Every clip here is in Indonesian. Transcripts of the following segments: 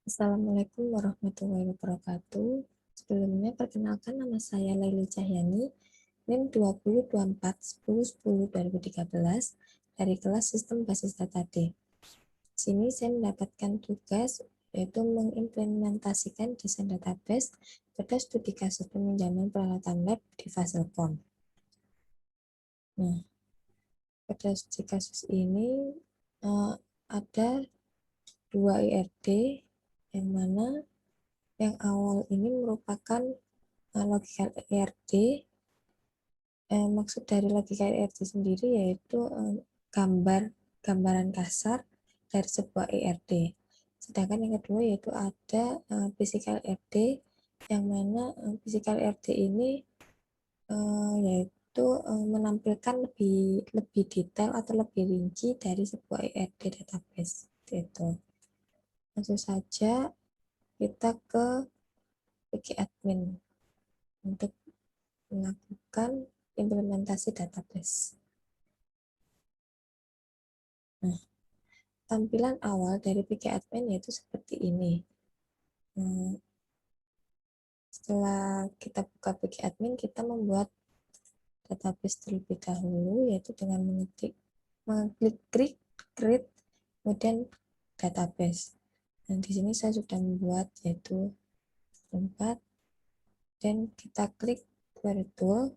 Assalamualaikum warahmatullahi wabarakatuh. Sebelumnya, perkenalkan nama saya Laili Cahyani, NIM 2024-10-10-2013 dari kelas Sistem Basis Data D. Di sini saya mendapatkan tugas yaitu mengimplementasikan desain database pada studi kasus peminjaman peralatan lab di Fasilkom. Nah, pada studi kasus ini ada dua IRD yang mana yang awal ini merupakan logikal IRD. Maksud dari logikal IRD sendiri yaitu gambaran kasar dari sebuah IRD. Sedangkan yang kedua yaitu ada physical IRD, yang mana physical IRD ini yaitu menampilkan lebih detail atau lebih rinci dari sebuah IRD database. Itu. Langsung saja kita ke wiki admin untuk melakukan implementasi database. Nah, tampilan awal dari wiki admin yaitu seperti ini. Setelah kita buka wiki admin, kita membuat database terlebih dahulu, yaitu dengan mengklik create, kemudian database. Dan di sini saya sudah membuat yaitu tempat, dan kita klik query tool.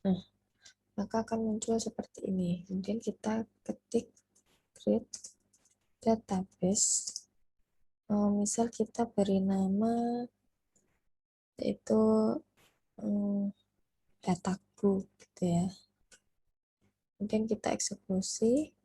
Nah, maka akan muncul seperti ini. Kemudian kita ketik create database. Misal kita beri nama yaitu dataku gitu ya. Kemudian kita eksekusi.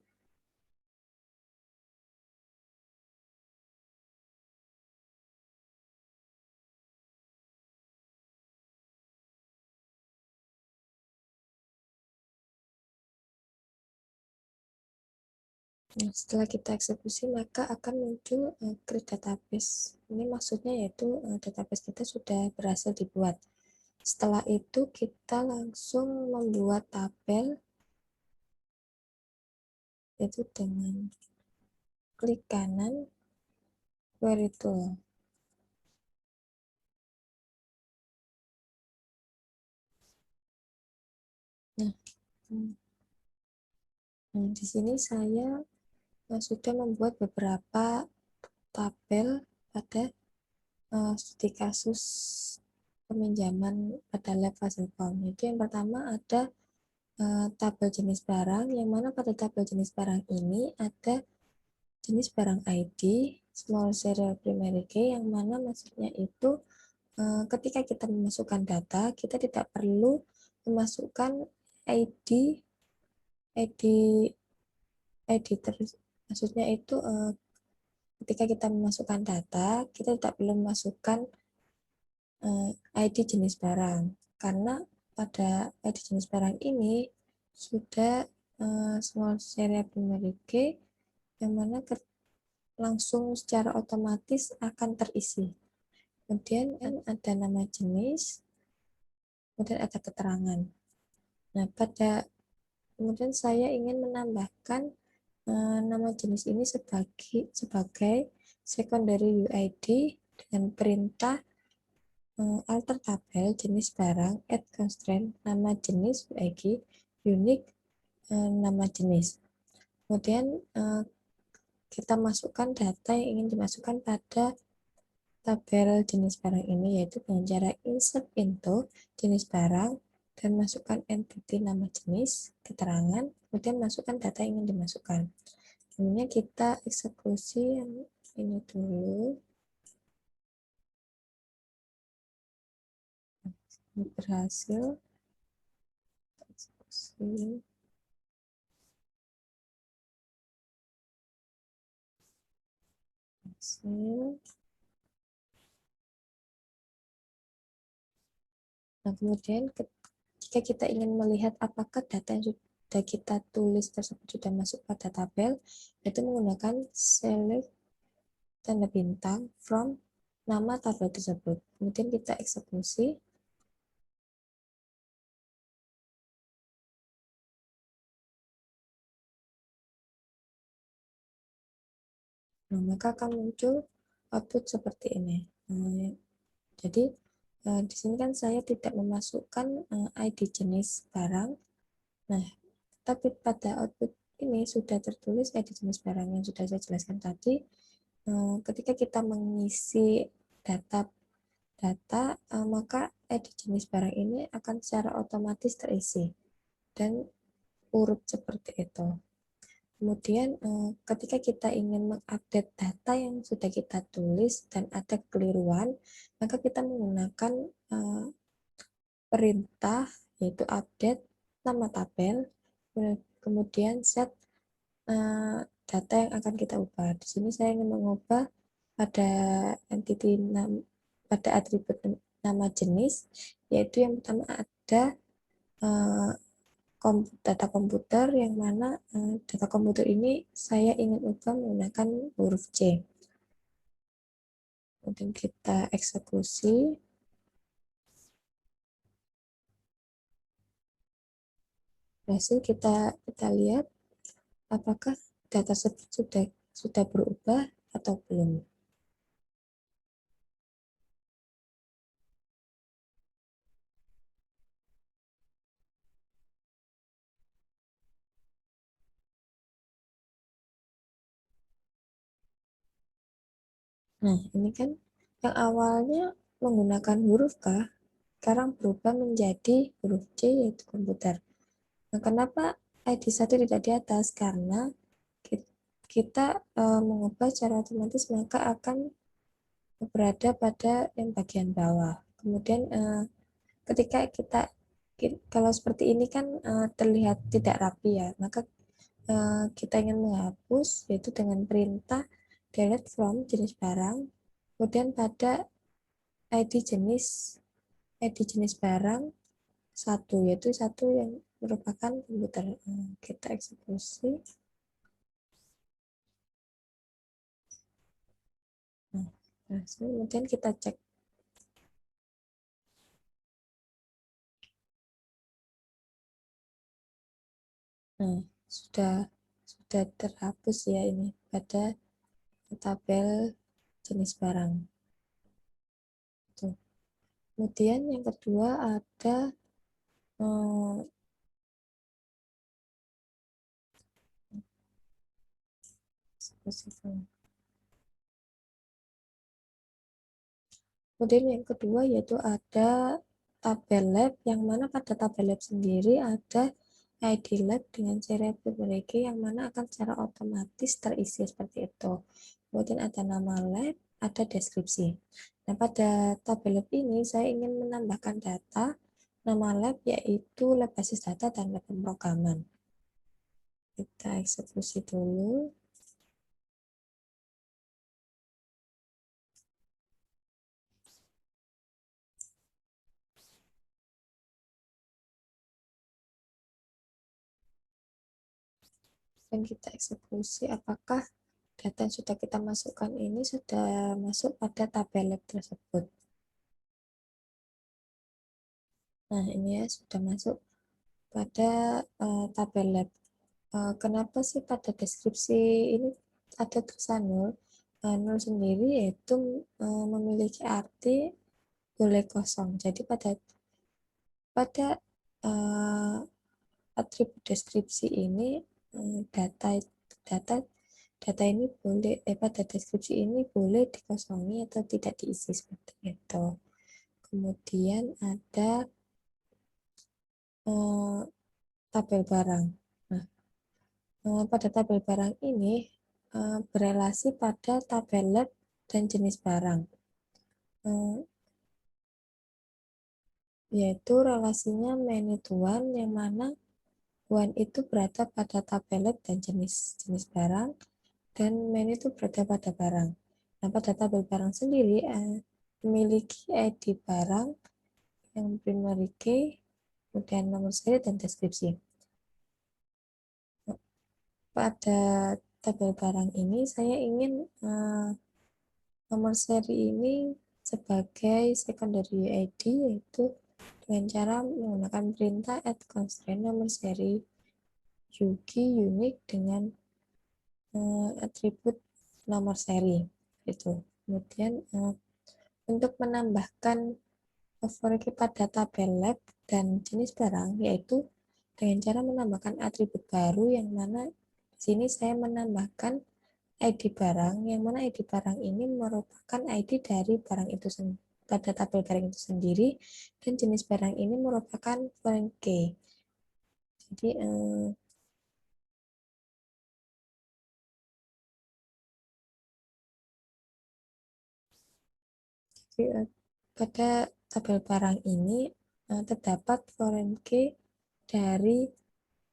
Nah, setelah kita eksekusi, maka akan muncul create database. Ini maksudnya yaitu database kita sudah berhasil dibuat. Setelah itu kita langsung membuat tabel, yaitu dengan klik kanan query tool. Nah, di sini saya sudah membuat beberapa tabel pada studi kasus peminjaman pada lab Fasilkom. Itu yang pertama ada tabel jenis barang, yang mana pada tabel jenis barang ini ada jenis barang ID, small serial primary key, yang mana maksudnya itu ketika kita memasukkan data, kita tidak perlu memasukkan ID ID ID terus. Maksudnya itu ketika kita memasukkan data, kita tidak perlu memasukkan ID jenis barang, karena pada ID jenis barang ini sudah small serial primary key, yang mana langsung secara otomatis akan terisi. Kemudian ada nama jenis, kemudian ada keterangan. Nah, kemudian saya ingin menambahkan nama jenis ini sebagai secondary UID dengan perintah alter tabel jenis barang add constraint nama jenis UID unique nama jenis. Kemudian kita masukkan data yang ingin dimasukkan pada tabel jenis barang ini, yaitu dengan cara insert into jenis barang dan masukkan entity nama jenis, keterangan, kemudian masukkan data yang ingin dimasukkan. Kemudian kita eksekusi yang ini dulu. Ini berhasil. Eksekusi. Hasil. Nah, kemudian jika kita ingin melihat apakah data yang sudah kita tulis tersebut sudah masuk pada tabel, itu menggunakan select tanda bintang from nama tabel tersebut. Kemudian kita eksekusi. Nah, maka akan muncul output seperti ini. Jadi di sini kan saya tidak memasukkan ID jenis barang. Nah, tapi pada output ini sudah tertulis ID jenis barang yang sudah saya jelaskan tadi. Ketika kita mengisi data, maka ID jenis barang ini akan secara otomatis terisi dan urut seperti itu. Kemudian ketika kita ingin mengupdate data yang sudah kita tulis dan ada kekeliruan, maka kita menggunakan perintah yaitu update nama tabel, kemudian set data yang akan kita ubah. Di sini saya ingin mengubah pada entity pada atribut nama jenis, yaitu yang pertama ada data komputer, yang mana data komputer ini saya ingin ubah menggunakan huruf C. Kemudian kita eksekusi. Hasil kita lihat apakah data tersebut sudah berubah atau belum. Nah, ini kan yang awalnya menggunakan huruf K, sekarang berubah menjadi huruf C, yaitu komputer. Nah, kenapa ID1 tidak di atas? Karena kita mengubah secara otomatis, maka akan berada pada yang bagian bawah. Kemudian ketika kalau seperti ini kan terlihat tidak rapi ya, maka kita ingin menghapus yaitu dengan perintah delete from jenis barang, kemudian pada ID jenis barang satu, yaitu satu yang merupakan komputer. Kita eksekusi. Nah, kemudian kita cek. Nah, sudah terhapus ya ini pada tabel jenis barang. Tuh. Kemudian yang kedua ada kemudian yang kedua yaitu ada tabel lab, yang mana pada tabel lab sendiri ada ID lab dengan serial memiliki yang mana akan secara otomatis terisi seperti itu. Kemudian ada nama lab, ada deskripsi. Nah, pada tabel lab ini saya ingin menambahkan data nama lab yaitu lab basis data dan lab pemrograman. Kita eksekusi dulu. Dan kita eksekusi apakah data yang sudah kita masukkan ini sudah masuk pada tabel lab tersebut. Nah, ini ya sudah masuk pada tabel lab. Kenapa sih pada deskripsi ini ada tulisan nol? Nol sendiri yaitu memiliki arti boleh kosong. Jadi pada atribut deskripsi ini data data data ini boleh pada deskripsi ini boleh dikosongi atau tidak diisi seperti itu. Kemudian ada tabel barang. Nah, pada tabel barang ini berelasi pada tabel lab dan jenis barang, yaitu relasinya many to one, yang mana one itu berada pada tabel lab dan jenis barang, dan many itu berada pada barang. Nah, pada tabel barang sendiri memiliki ID barang yang primary key, kemudian nomor seri dan deskripsi. pada tabel barang ini saya ingin nomor seri ini sebagai secondary ID, yaitu dengan cara menggunakan perintah add constraint nomor seri Yuki unique dengan atribut nomor seri itu. Kemudian untuk menambahkan foreign pada tabel lab dan jenis barang, yaitu dengan cara menambahkan atribut baru, yang mana di sini saya menambahkan ID barang, yang mana ID barang ini merupakan ID dari barang itu pada tabel barang itu sendiri, dan jenis barang ini merupakan foreign key. Jadi pada tabel barang ini terdapat foreign key dari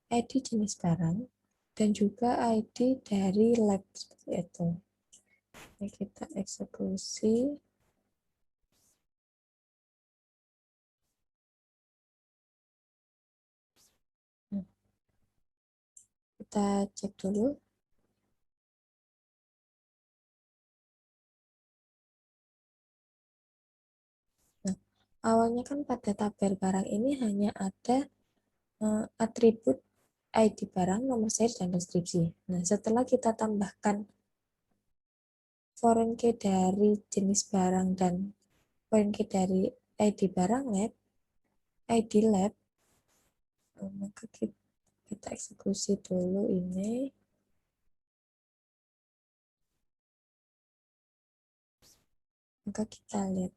ID jenis barang dan juga ID dari lab seperti itu. Ini kita eksekusi. Kita cek dulu. Nah, awalnya kan pada tabel barang ini hanya ada atribut ID barang, nomor seri, dan deskripsi. Nah, setelah kita tambahkan foreign key dari jenis barang dan foreign key dari ID barang lab, ID lab, maka kita eksekusi dulu ini. Maka kita lihat.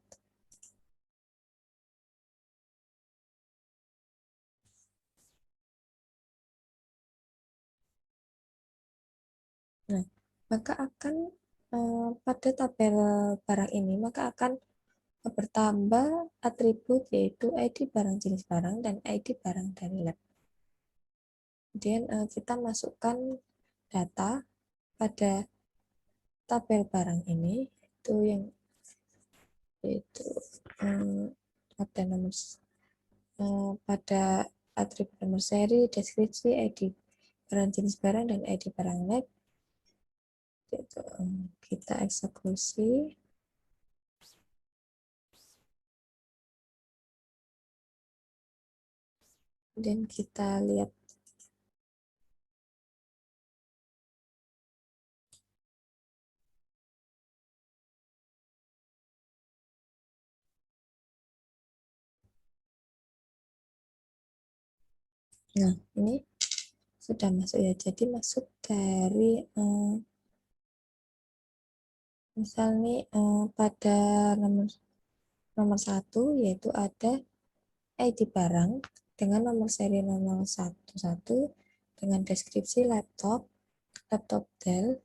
Nah, maka akan pada tabel barang ini maka akan bertambah atribut, yaitu ID barang jenis barang dan ID barang dari lab. Kemudian kita masukkan data pada tabel barang ini, yaitu pada nomor pada atribut nomor seri, deskripsi, ID barang jenis barang, dan ID barang lab. Yaitu, kita eksekusi. Dan kita lihat. Nah, ini sudah masuk ya. Jadi masuk dari misal nih pada nomor 1, yaitu ada ID barang dengan nomor seri 011 dengan deskripsi laptop Dell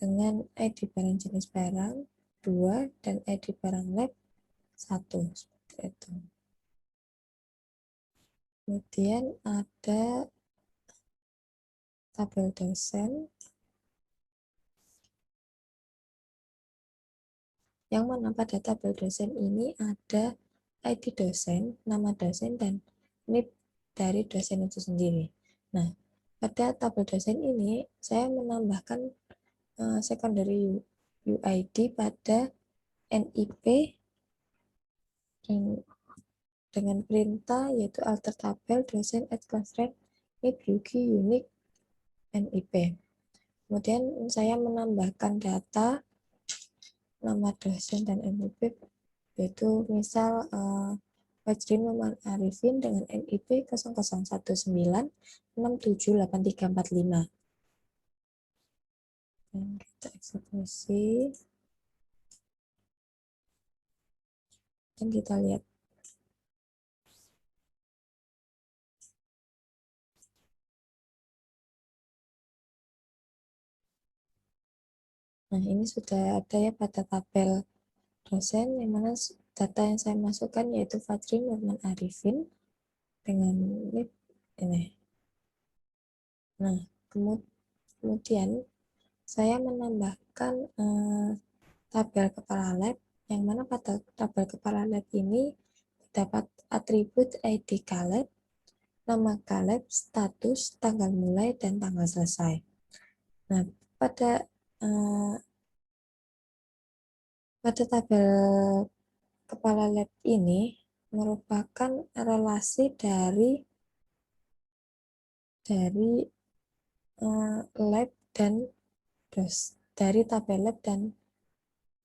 dengan ID barang jenis barang 2 dan ID barang lab 1, seperti itu. Kemudian ada tabel dosen, yang mana pada tabel dosen ini ada ID dosen, nama dosen, dan NIP dari dosen itu sendiri. Nah, pada tabel dosen ini saya menambahkan secondary UID pada NIP dengan perintah, yaitu alter tabel dosen add constraint NIP Yuki unique NIP. Kemudian saya menambahkan data nama dosen dan NIP, yaitu misal Fajri Muhammad Arifin dengan NIP 0019678345. Dan kita eksekusi. Dan kita lihat. Nah, ini sudah ada ya pada tabel dosen, yang mana data yang saya masukkan yaitu Fajri Nurman Arifin dengan ini. Nah, kemudian saya menambahkan tabel kepala lab, yang mana pada tabel kepala lab ini dapat atribut ID Caleb nama kaleb, status, tanggal mulai, dan tanggal selesai. Nah, pada eh, pada tabel kepala lab ini merupakan relasi dari lab dan dari tabel lab dan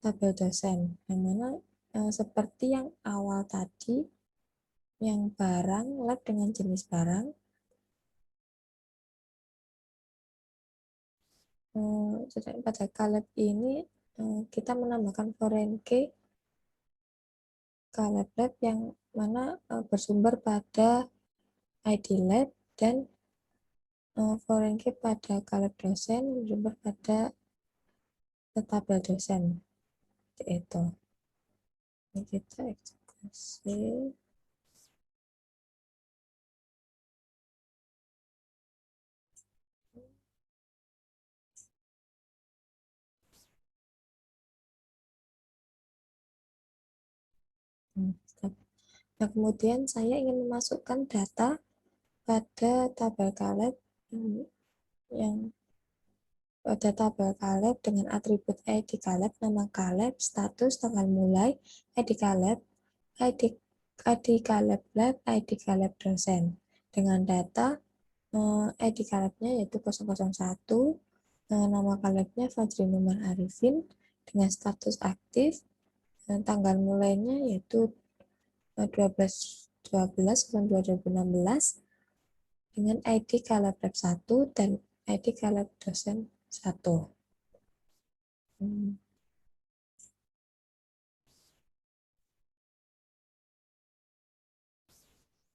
tabel dosen, yang mana seperti yang awal tadi, yang barang lab dengan jenis barang, pada kaleb ini kita menambahkan foreign key kaleb lab yang mana bersumber pada ID lab, dan foreign key pada kaleb dosen bersumber pada tabel dosen. Itu ini kita eksekusi. Nah, kemudian saya ingin memasukkan data pada tabel kaleb yang pada tabel kaleb dengan atribut ID kaleb, nama kaleb, status, tanggal mulai, ID kaleb, ID, ID kaleb lab, ID kaleb dosen. Dengan data ID kalebnya yaitu 001, nama kalebnya Fajri Numan Arifin dengan status aktif, dan tanggal mulainya yaitu 12/12/2016 dengan ID kaleb lab 1 dan ID kaleb dosen 1.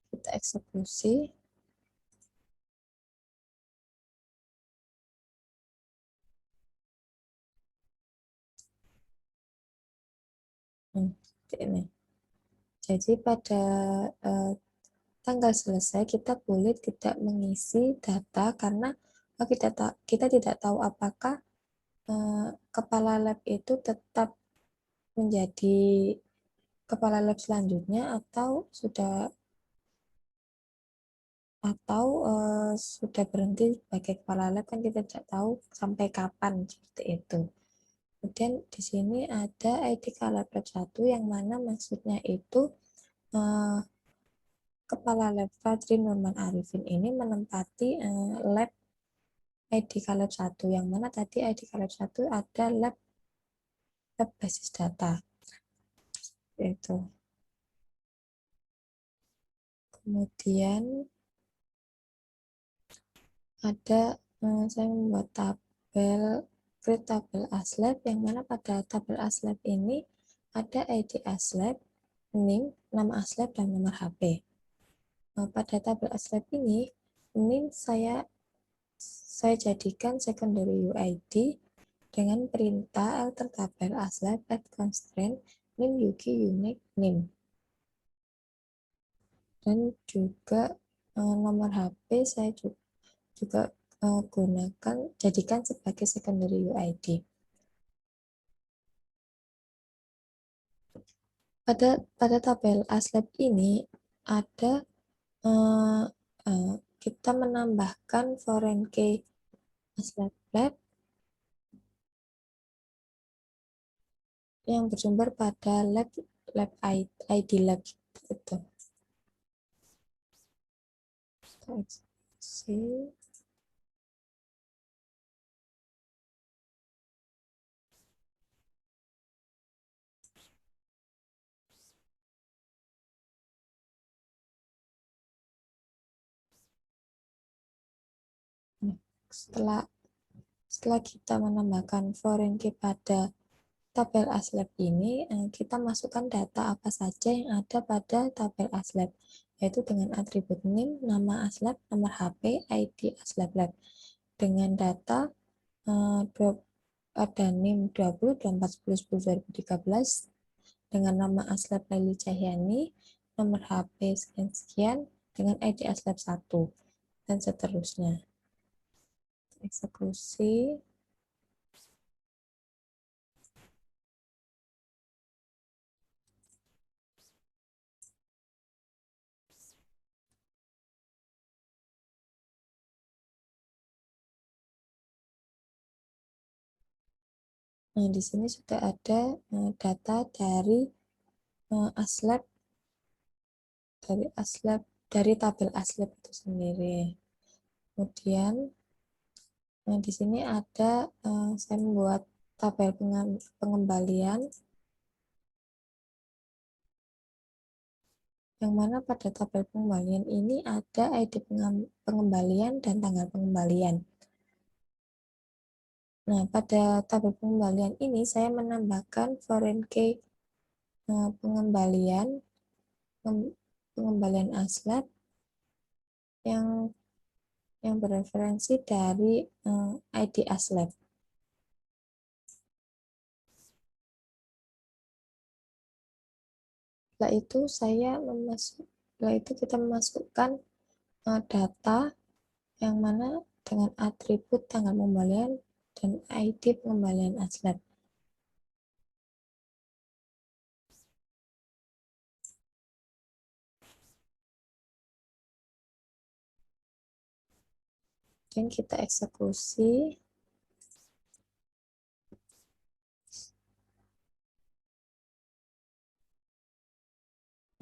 Kita eksekusi. Ini. Jadi pada uh, tanggal selesai kita boleh tidak mengisi data karena kita tidak tahu apakah kepala lab itu tetap menjadi kepala lab selanjutnya sudah berhenti sebagai kepala lab, kan kita tidak tahu sampai kapan seperti itu. Kemudian di sini ada ID kalab lab 1 yang mana maksudnya itu kepala lab Fajri Nurman Arifin ini menempati lab ID kalab 1, yang mana tadi ID kalab 1 ada lab basis data. Itu. Kemudian ada saya membuat create tabel aslab, yang mana pada tabel aslab ini ada ID aslab, NIM, nama aslab, dan nomor HP. Pada tabel aslab ini NIM saya jadikan secondary UID dengan perintah alter tabel aslab add constraint NIM yuki unique NIM, dan juga nomor HP saya juga jadikan sebagai secondary UID. Pada tabel aslab ini ada kita menambahkan foreign key aslab lab yang bersumber pada lab ID lab itu. Setelah kita menambahkan foreign key pada tabel aslab ini, kita masukkan data apa saja yang ada pada tabel aslab, yaitu dengan atribut NIM, nama aslab, nomor HP, ID aslab lab. Dengan data ada NIM 20, 24, 10, 10, 2013, dengan nama aslab Laili Cahyani, nomor HP sekian-sekian, dengan ID aslab 1, dan seterusnya. Eksekusi. Nah, di sini sudah ada data dari ASLab, dari tabel ASLab itu sendiri. Kemudian di sini ada saya membuat tabel pengembalian, yang mana pada tabel pengembalian ini ada ID pengembalian dan tanggal pengembalian. Nah, pada tabel pengembalian ini saya menambahkan foreign key pengembalian pengembalian ASLab yang bereferensi dari ID ASLab. Setelah itu kita memasukkan data yang mana dengan atribut tanggal pengembalian dan ID pengembalian ASLab. Dan kita eksekusi.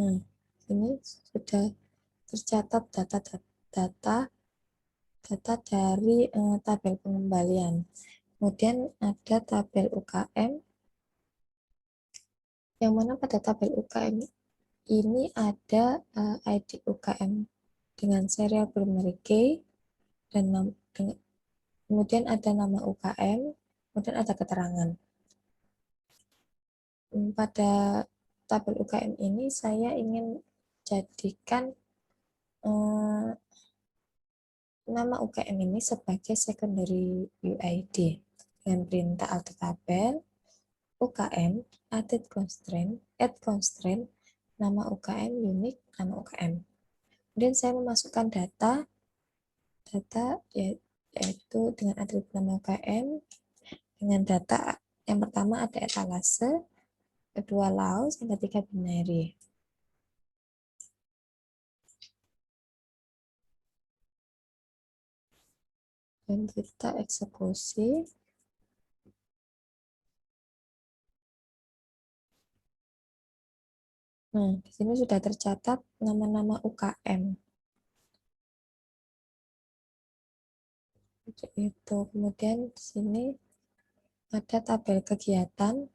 Nah, ini sudah tercatat data dari tabel pengembalian. Kemudian ada tabel UKM, yang mana pada tabel UKM ini ada ID UKM dengan serial primary key, dan kemudian ada nama UKM, kemudian ada keterangan. Pada tabel UKM ini saya ingin jadikan nama UKM ini sebagai secondary UID dengan perintah alter tabel UKM add constraint nama UKM unique nama UKM. Kemudian saya memasukkan data yaitu dengan atribut nama UKM dengan data yang pertama ada etalase, kedua laos, yang ketiga binary. Dan kita eksekusi. Nah, di sini sudah tercatat nama-nama UKM. Itu kemudian di sini ada tabel kegiatan,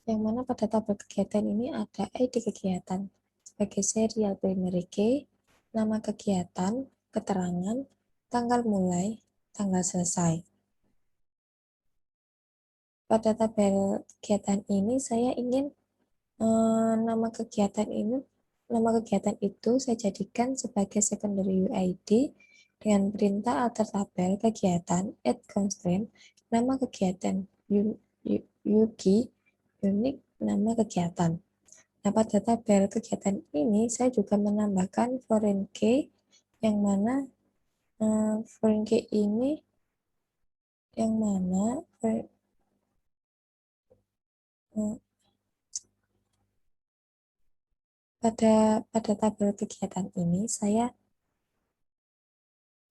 yang mana pada tabel kegiatan ini ada ID kegiatan sebagai serial primary key, nama kegiatan, keterangan, tanggal mulai, tanggal selesai. Pada tabel kegiatan ini saya ingin nama kegiatan itu saya jadikan sebagai secondary UID dengan perintah alter tabel kegiatan add constraint nama kegiatan UKI unique nama kegiatan. Nah, pada tabel kegiatan ini saya juga menambahkan foreign key, yang mana foreign key ini yang mana pada tabel kegiatan ini saya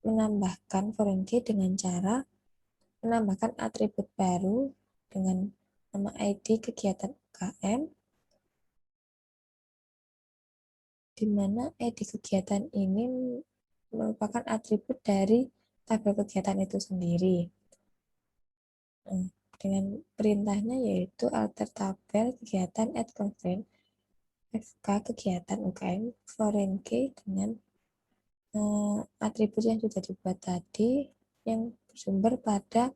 menambahkan foreign key dengan cara menambahkan atribut baru dengan nama ID kegiatan UKM, di mana ID kegiatan ini merupakan atribut dari tabel kegiatan itu sendiri. Dengan perintahnya yaitu alter tabel kegiatan add constraint FK kegiatan UKM foreign key dengan atribut yang sudah dibuat tadi yang bersumber pada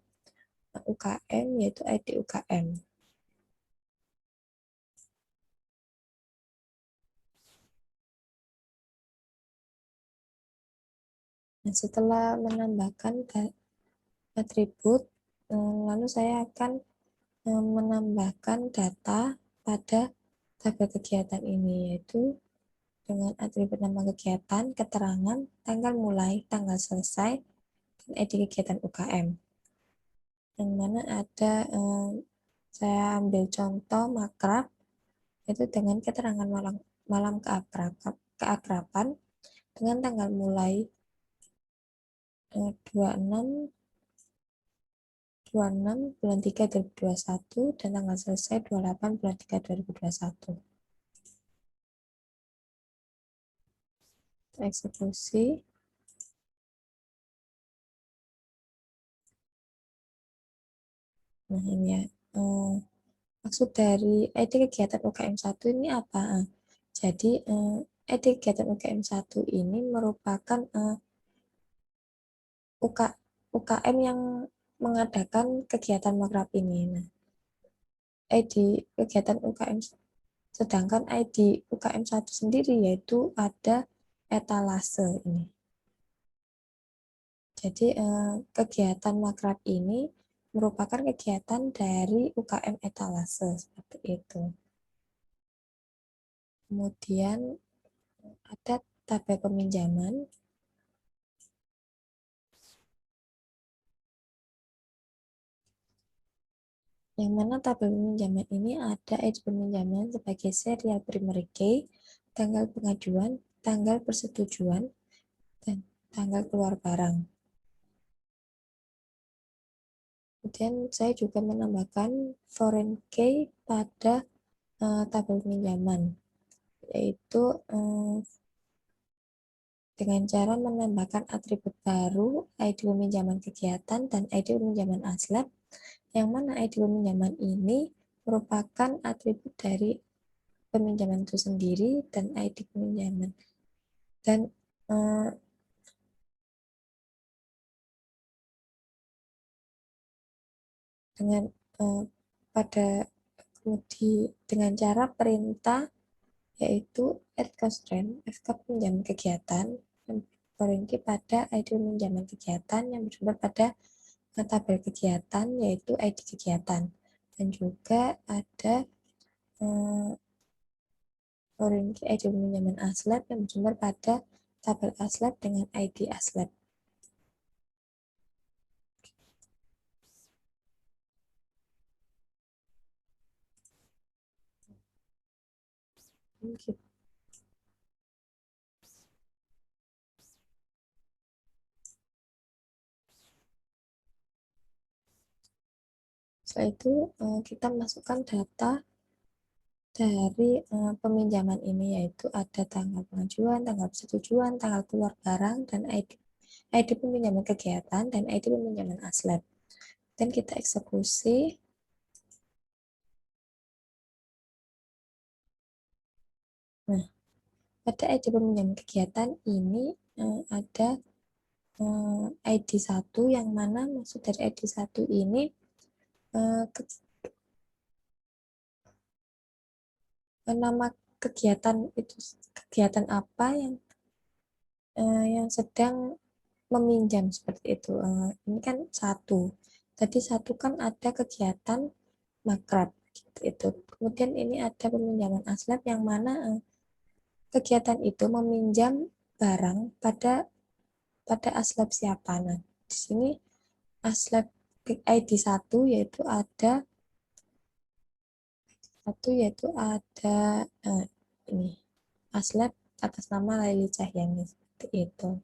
UKM yaitu ID UKM. Nah, setelah menambahkan atribut, lalu saya akan menambahkan data pada tabel kegiatan ini, yaitu dengan atribut nama kegiatan, keterangan, tanggal mulai, tanggal selesai, dan ID kegiatan UKM. Yang mana ada, saya ambil contoh makrab, yaitu dengan keterangan malam keakraban, dengan tanggal mulai 26 bulan 3 2021 dan tanggal selesai 28 bulan 3 2021. Eksekusi. Nah, ini ya. Maksud dari ID kegiatan UKM 1 ini apa? Jadi, ID kegiatan UKM 1 ini merupakan UKM yang mengadakan kegiatan makrab ini. Nah, ID kegiatan UKM, sedangkan ID UKM 1 sendiri yaitu ada etalase ini. Jadi, kegiatan makrab ini merupakan kegiatan dari UKM etalase, seperti itu. Kemudian ada tabel peminjaman, yang mana tabel peminjaman ini ada ID peminjaman sebagai serial primary key, tanggal pengajuan, tanggal persetujuan, dan tanggal keluar barang. Kemudian saya juga menambahkan foreign key pada tabel peminjaman, yaitu dengan cara menambahkan atribut baru ID peminjaman kegiatan dan ID peminjaman aslab, yang mana ID peminjaman ini merupakan atribut dari peminjaman itu sendiri dan ID peminjaman. Dan dengan pada dengan cara perintah yaitu add constraint FK pinjaman kegiatan yang berhenti pada ID pinjaman kegiatan yang bersumber pada tabel kegiatan yaitu ID kegiatan, dan juga ada berhenti ID pinjaman aslab yang bersumber pada tabel aslab dengan ID aslab. Setelah itu kita masukkan data dari peminjaman ini, yaitu ada tanggal pengajuan, tanggal persetujuan, tanggal keluar barang, dan ID peminjaman kegiatan, dan ID peminjaman aslab. Dan kita eksekusi. Nah, pada ID peminjaman kegiatan ini ada ID 1, yang mana maksud dari ID 1 ini nama kegiatan itu, kegiatan apa yang sedang meminjam, seperti itu. Ini kan 1. Tadi 1 kan ada kegiatan makrab, gitu itu. Kemudian ini ada peminjaman aslab, yang mana kegiatan itu meminjam barang pada aslab siapa. Nah, di sini aslab ID 1 yaitu ada ini aslab atas nama Laili Cahyani, seperti itu.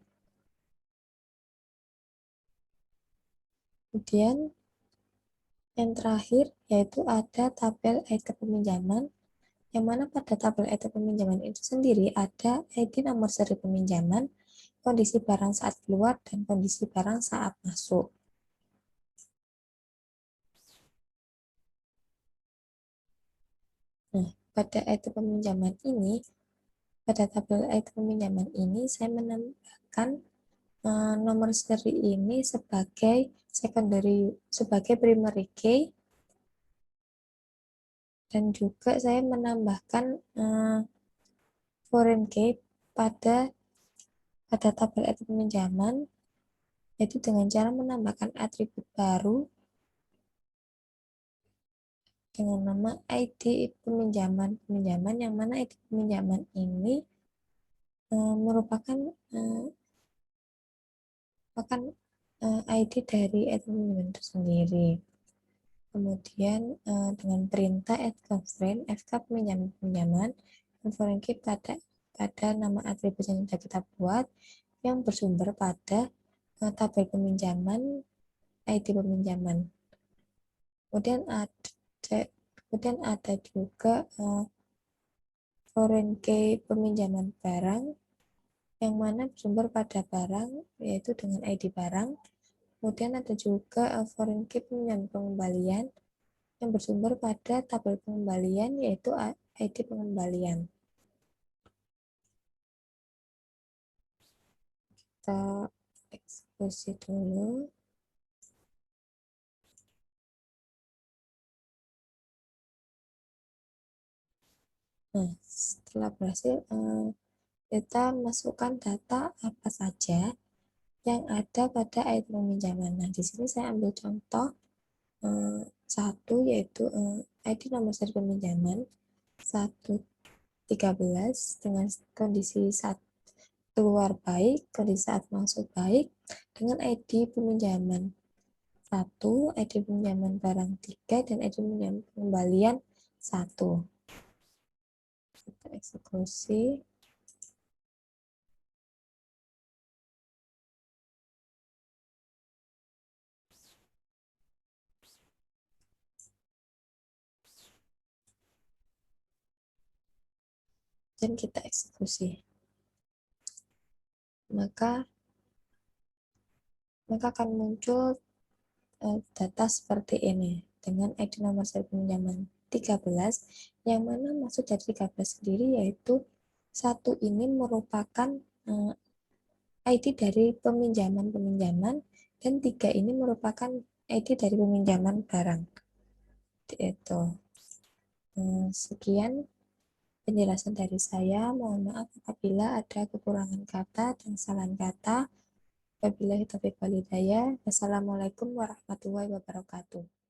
Kemudian yang terakhir yaitu ada tabel item peminjaman, yang mana pada tabel item peminjaman itu sendiri ada ID nomor seri peminjaman, kondisi barang saat keluar, dan kondisi barang saat masuk. Nah, pada item peminjaman ini, pada tabel item peminjaman ini, saya menambahkan nomor seri ini sebagai primary key, dan juga saya menambahkan foreign key pada tabel item peminjaman, yaitu dengan cara menambahkan atribut baru dengan nama ID peminjaman, yang mana ID peminjaman ini merupakan ID dari item peminjaman itu sendiri. Kemudian dengan perintah add constraint FK peminjaman foreign key pada pada nama atribut yang sudah kita buat yang bersumber pada tabel peminjaman, ID peminjaman. Kemudian ada juga foreign key peminjaman barang yang mana bersumber pada barang yaitu dengan ID barang. Kemudian ada juga foreign key peminjaman pengembalian yang bersumber pada tabel pengembalian yaitu ID pengembalian. Kita eksekusi dulu. Nah, setelah berhasil, kita masukkan data apa saja yang ada pada ID peminjaman. Nah, di sini saya ambil contoh satu yaitu ID nomor seri peminjaman 113 dengan kondisi saat keluar baik, kondisi saat masuk baik dengan ID peminjaman 1, ID peminjaman barang 3, dan ID peminjaman pengembalian 1. Kita eksekusi. Dan kita eksekusi. Maka akan muncul data seperti ini dengan ID nomor seri peminjaman 13 yang mana maksud dari 13 sendiri yaitu satu ini merupakan ID dari peminjaman dan 3 ini merupakan ID dari peminjaman barang. Itu. Sekian penjelasan dari saya. Mohon maaf apabila ada kekurangan kata dan kesalahan kata. Wabillahi taufiq wal hidayah. Wassalamualaikum warahmatullahi wabarakatuh.